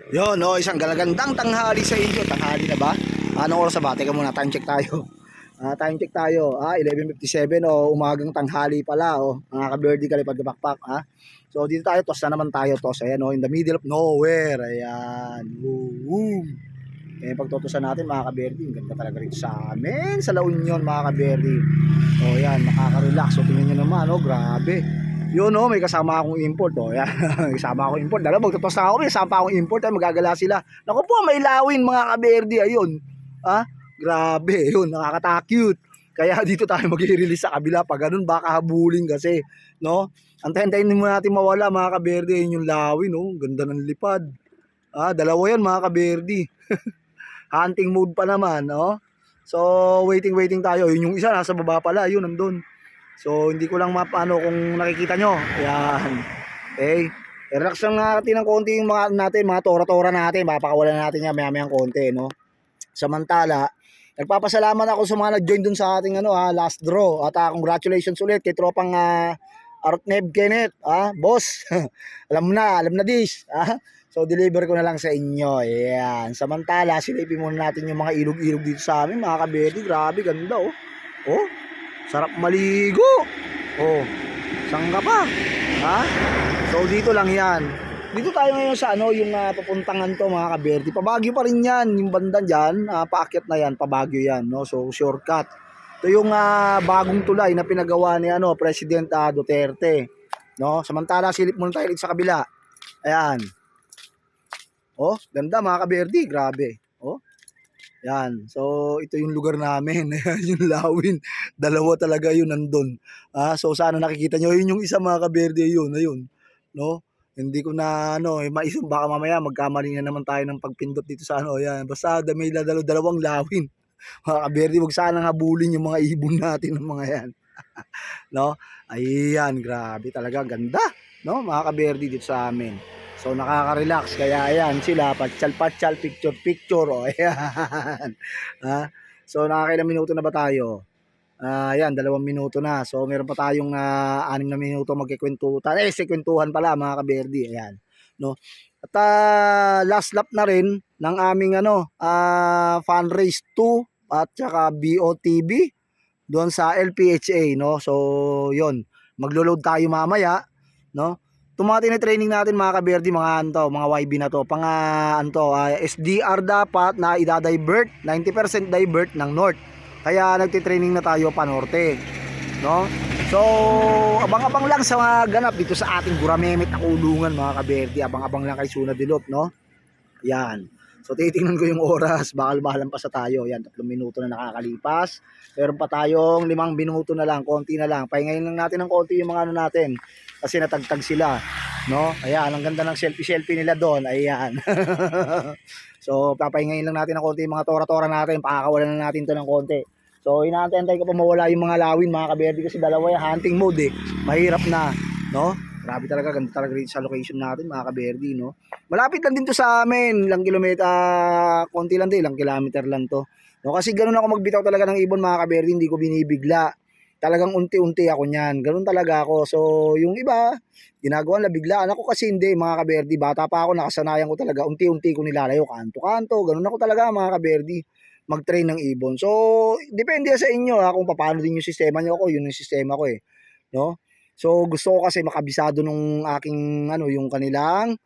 Yon, no, isang galagandang tanghali sa inyo. Tanghali na ba? Anong oras na ba? Teka muna, time check tayo. Time check tayo. 11:57 o umagang tanghali pala mga ka-birdie kalipad kapakpak So dito tayo, toss na naman tayo, toss. Ayan in the middle of nowhere. Ayan. Woo. Eh pagtotosan natin mga ka-birdie, ang ganda talaga rito sa amin sa La Union mga ka-birdie. Yan, nakaka-relax. So tingnan niyo naman, grabe. Yun may kasama akong import yan. Kasama akong import. Dala magtotos na ako, may kasama akong import magagala sila. Naku po, may lawin mga kaberdi ayun. Grabe, yun, nakakatakute. Kaya dito tayo mag-i-release sa kabila pag ganun baka habulin kasi, no? Antayin-antayin mo natin mawala mga kaberdi, yun yung lawin, ganda ng lipad. Dalawa yan mga kaberdi. Hunting mode pa naman, no? So, waiting tayo. Yun yung isa nasa baba pala, yun nandun. So hindi ko lang mapano kung nakikita nyo. Ayan. Okay. Relax lang natin ng konti yung mga natin, mga tora-tora natin. Papakawalan natin yan maya-mayang konti, no? Samantala, nagpapasalamat ako sa mga nag-join dun sa ating last draw. At congratulations ulit kay tropang Artneb Kenneth, boss. alam na this, So deliver ko na lang sa inyo. Ayan. Samantala, silipin muna natin yung mga ilog-ilog dito sa amin, mga kabedi. Grabe, ganda sarap maligo. Saan ka pa? So dito lang yan. Dito tayo ngayon sa yung papuntangan to mga kaberti. Pabagyo pa rin yan. Yung banda dyan, paakyat na yan, pabagyo yan. No? So shortcut. Ito yung bagong tulay na pinagawa ni President Duterte. No? Samantala, silip muna tayo sa kabila. Ayan. Ganda mga kaberti. Grabe. Yan. So, ito yung lugar namin. Yung lawin. Dalawa talaga yun nandun. So, sana nakikita nyo. Yun yung isa mga kaberde yun. Ayun. No? Hindi ko na, maisip. Baka mamaya magkamali na naman tayo ng pagpindot dito sa Yan. Basta may dalawang lawin. Mga kaberde, wag sana habulin yung mga ibon natin ng mga yan. No? Ayan. Grabe talaga. Ganda. No? Mga kaberde dito sa amin. So nakaka-relax kaya ayan sila patsyal picture ayan. So nakakailang minuto na ba tayo? Ayan 2 minuto na. So meron pa tayong 6 na minuto magkikwentuhan. Kwentuhan pala mga kaberdi ayan, no? At last lap na rin ng aming fundraise 2 at saka BOTB doon sa LPHA, no? So 'yon, maglo-load tayo mamaya, no? Itong mga tinitraining natin mga kaberdi, mga mga YB na to, SDR dapat na idadivert, 90% divert ng north. Kaya nagtitraining na tayo pa norte, no? So, abang-abang lang sa mga ganap dito sa ating Guramemet na kulungan mga kaberdi, abang-abang lang kay Suna Dilop, no? Yan. So, titingnan ko yung oras, bakal-bahalan pa sa tayo. Yan, 3 minuto na nakakalipas. Meron pa tayong 5 minuto na lang, konti na lang. Pahingayin lang natin ng konti yung mga natin. Kasi natagtag sila, no? Ayan, ang ganda ng selfie nila doon. Ayan. So, papahingayin lang natin ng konti yung mga tora-tora natin. Pakakawalan na natin to ng konti. So, inaantay ko pa mawala yung mga lawin, mga kaberdi, kasi dalawa yung hunting mode Mahirap na, no? Grabe talaga, ganda talaga rin sa location natin, mga kaberdi, no? Malapit lang din to sa amin, ilang kilometer, konti lang din, ilang kilometer lang to. No, kasi ganoon ako magbitaw talaga ng ibon, mga kaberdi, hindi ko binibigla. Talagang unti-unti ako niyan. Ganoon talaga ako. So, yung iba, ginagawa na biglaan. Ako kasi hindi, mga kaberdi. Bata pa ako, nakasanayan ko talaga. Unti-unti ko nilalayo, kanto-kanto. Ganoon ako talaga, mga kaberdi, mag-train ng ibon. So, depende sa inyo kung paano din yung sistema nyo ako. Yun yung sistema ko no? So, gusto ko kasi makabisado nung aking, yung kanilang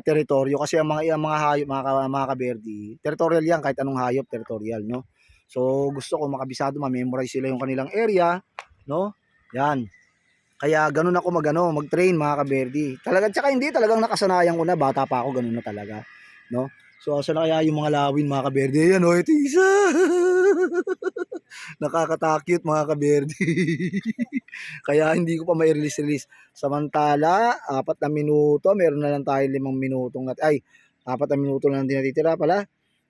teritoryo. Kasi ang mga hayop, mga kaberdi, territorial yan, kahit anong hayop, territorial, no? So, gusto ko makabisado, ma-memorize sila yung kanilang area, no? Yan. Kaya ganun ako mag-train, mga kaberdi. Tsaka hindi, talagang nakasanayan ko na, bata pa ako, ganun na talaga, no? So, asa na kaya yung mga lawin, mga kaberdi? Ayan, ito isa. Nakakatakot, mga kaberdi. Kaya hindi ko pa may release. Samantala, 4 na minuto, meron na lang tayo 5 minutong 4 na minuto lang din natitira pala.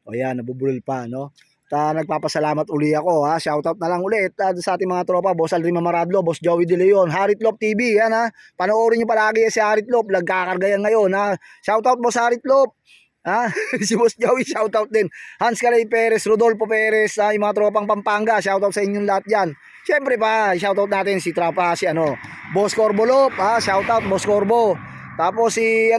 Ayan, nabubulol pa, no? Nagpapasalamat uli ako shoutout na lang ulit sa ating mga tropa, Boss Aldrin Mamaradlo, Boss Joey De Leon, Haritlop TV yan panoorin nyo palagi si Haritlop, nagkakarga yan ngayon shoutout Boss Haritlop si Boss Joey shoutout din, Hans Calay Perez, Rodolfo Perez, yung mga tropang Pampanga, shoutout sa inyong lahat yan. Syempre pa shoutout natin si tropa, Boss Corbolop, shoutout Boss Corbo. Tapos si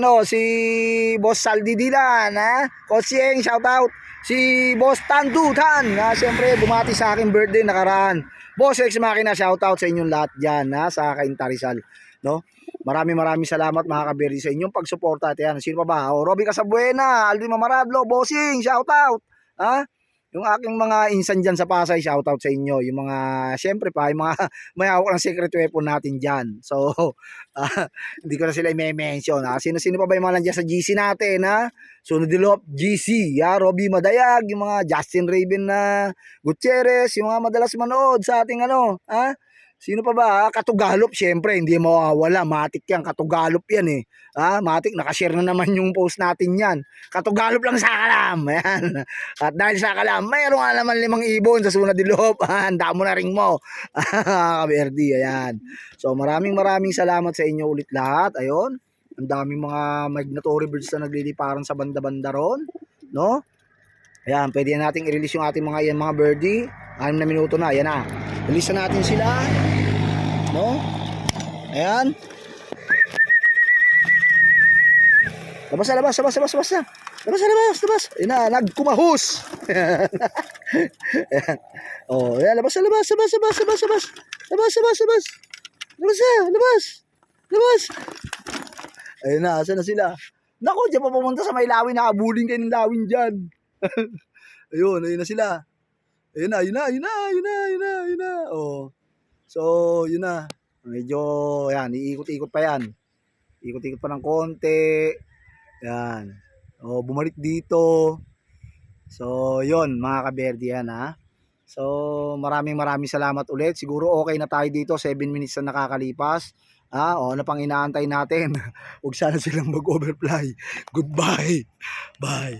Boss Saldi Dilan, ha? Coach Yeng, shout out. Si Boss Tandutan, siyempre bumati sa akin birthday nakaraan. Boss Ex Makina, shout out sa inyong lahat diyan, sa Cainta Rizal, no? Maraming salamat mga kaberdi sa inyong pagsuporta. At yan, sino pa ba? Robin Casabuena, Aldrin Mamaradlo, Bossing, shout out. Ha? Yung aking mga insan dyan sa Pasay, shoutout sa inyo. Yung mga, syempre pa, yung mga may hawak ng secret weapon natin dyan. So, hindi ko na sila i-mention. Sino-sino pa ba yung mga nandiyan sa GC natin, ha? Sunod Dilop, GC, Robby Madayag, yung mga Justin Raven na Gutierrez, yung mga madalas manood sa ating Sino pa ba? Katugalop, syempre, hindi mawawala. Matik yan, Katugalop yan eh. Matik, nakashare na naman yung post natin yan. Katugalop lang sa kalam. Ayan. At dahil sa kalam, mayroon nga naman 5 ibon sa Sunod Dilop. Handa mo na ring mo. Kaberdi, ayan. So maraming salamat sa inyo ulit lahat. Ayun. Ang daming mga migratory birds na nagliliparan sa banda-banda ron. No? Ayan, pwede nating i-release yung ating mga birdie. 6 na minuto na, ayan na. Release na natin sila. No? Ayan. Labas na. Labas. Ayan na, nagkumahus. Ayan. Oh, ayan, labas. Labas. Ayun na, asa na sila? Naku, diyan pa pumunta sa may lawin, nakabuling kayo ng lawin dyan. Ayun na sila. Ayun na. Oh. So, yun na. Medyo, yan, iikot-ikot pa yan. Ikot-ikot pa ng konti. Yan. Oh, bumalik dito. So, yun, mga kaberdi yan, So, maraming salamat ulit. Siguro okay na tayo dito. 7 minutes na nakakalipas. Ano pang inaantay natin? Huwag sana silang mag-overfly. Goodbye. Bye.